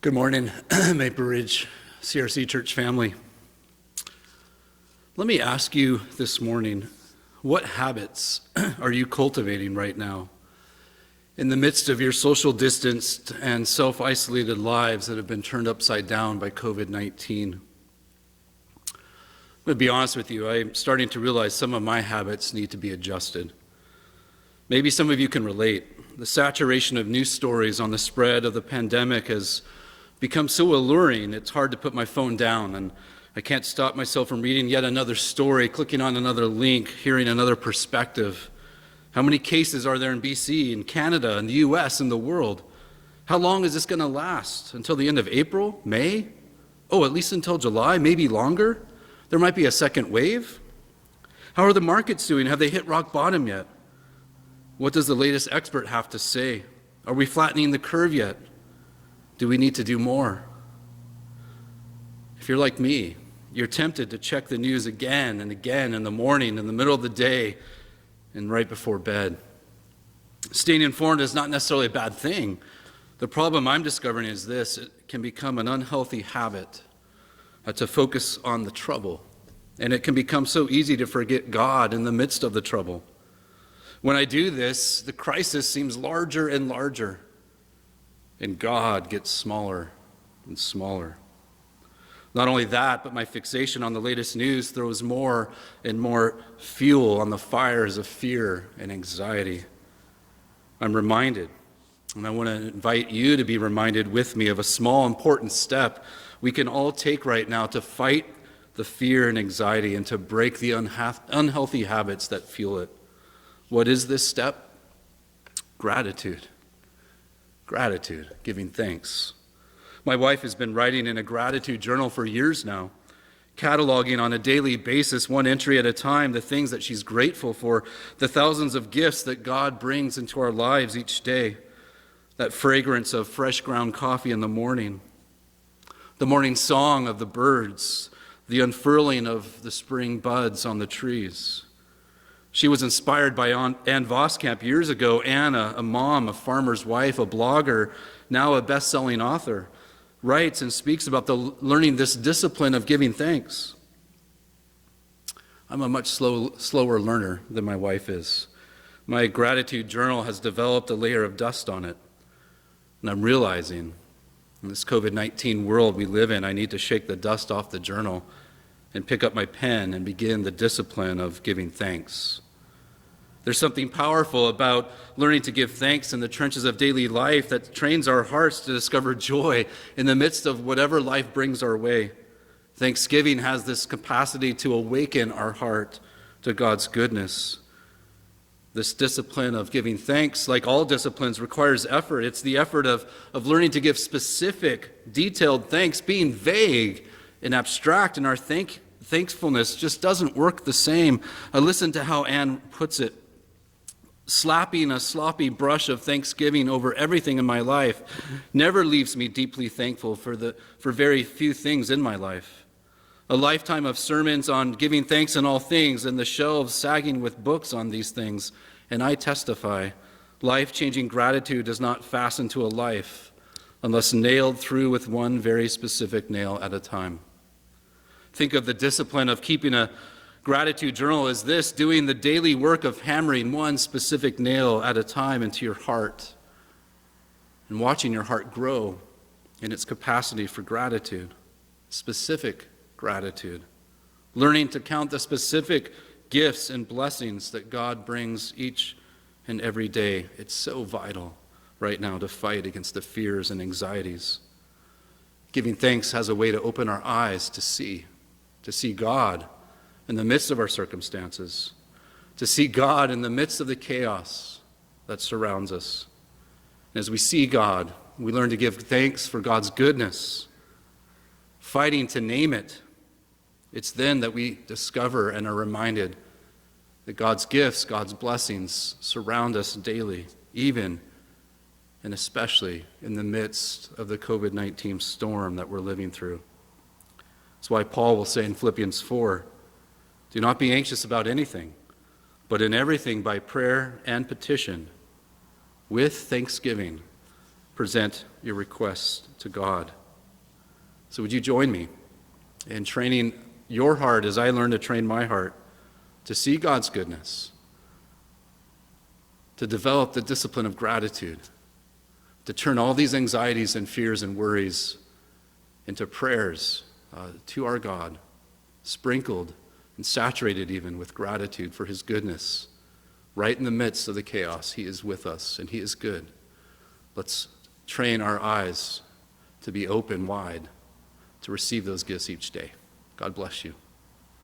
Good morning, Maple Ridge CRC Church family. Let me ask you this morning, what habits are you cultivating right now in the midst of your social distanced and self-isolated lives that have been turned upside down by COVID-19? I'm going to be honest with you, I'm starting to realize some of my habits need to be adjusted. Maybe some of you can relate. The saturation of news stories on the spread of the pandemic has become so alluring, it's hard to put my phone down, and I can't stop myself from reading yet another story, clicking on another link, hearing another perspective. How many cases are there in BC, in Canada, in the US, in the world? How long is this going to last? Until the end of April? May? Oh, at least until July, maybe longer? There might be a second wave? How are the markets doing? Have they hit rock bottom yet? What does the latest expert have to say? Are we flattening the curve yet? Do we need to do more? If you're like me, you're tempted to check the news again and again in the morning, in the middle of the day, and right before bed. Staying informed is not necessarily a bad thing. The problem I'm discovering is this: it can become an unhealthy habit to focus on the trouble. And it can become so easy to forget God in the midst of the trouble. When I do this, the crisis seems larger and larger, and God gets smaller and smaller. Not only that, but my fixation on the latest news throws more and more fuel on the fires of fear and anxiety. I'm reminded, and I want to invite you to be reminded with me of a small, important step we can all take right now to fight the fear and anxiety and to break the unhealthy habits that fuel it. What is this step? Gratitude. Gratitude, giving thanks. My wife has been writing in a gratitude journal for years now, cataloging on a daily basis, one entry at a time, the things that she's grateful for, the thousands of gifts that God brings into our lives each day, that fragrance of fresh ground coffee in the morning song of the birds, the unfurling of the spring buds on the trees. She was inspired by Ann Voskamp years ago. Ann, a mom, a farmer's wife, a blogger, now a best-selling author, writes and speaks about learning this discipline of giving thanks. I'm a much slower learner than my wife is. My gratitude journal has developed a layer of dust on it. And I'm realizing in this COVID-19 world we live in, I need to shake the dust off the journal and pick up my pen and begin the discipline of giving thanks. There's something powerful about learning to give thanks in the trenches of daily life that trains our hearts to discover joy in the midst of whatever life brings our way. Thanksgiving has this capacity to awaken our heart to God's goodness. This discipline of giving thanks, like all disciplines, requires effort. It's the effort of learning to give specific, detailed thanks. Being vague and abstract in our thankfulness just doesn't work the same. Listen to how Anne puts it. Slapping a sloppy brush of thanksgiving over everything in my life never leaves me deeply thankful for very few things in my life. A lifetime of sermons on giving thanks in all things and the shelves sagging with books on these things, and I testify, life-changing gratitude does not fasten to a life unless nailed through with one very specific nail at a time. Think of the discipline of keeping a gratitude journal as this: doing the daily work of hammering one specific nail at a time into your heart and watching your heart grow in its capacity for gratitude, specific gratitude, learning to count the specific gifts and blessings that God brings each and every day. It's so vital right now to fight against the fears and anxieties. Giving thanks has a way to open our eyes to see God in the midst of our circumstances, to see God in the midst of the chaos that surrounds us. And as we see God, we learn to give thanks for God's goodness, fighting to name it. It's then that we discover and are reminded that God's gifts, God's blessings surround us daily, even and especially in the midst of the COVID-19 storm that we're living through. That's why Paul will say in Philippians 4, do not be anxious about anything, but in everything by prayer and petition, with thanksgiving, present your requests to God. So would you join me in training your heart as I learn to train my heart to see God's goodness, to develop the discipline of gratitude, to turn all these anxieties and fears and worries into prayers to our God, sprinkled and saturated even with gratitude for his goodness. Right in the midst of the chaos, he is with us and he is good. Let's train our eyes to be open wide to receive those gifts each day. God bless you.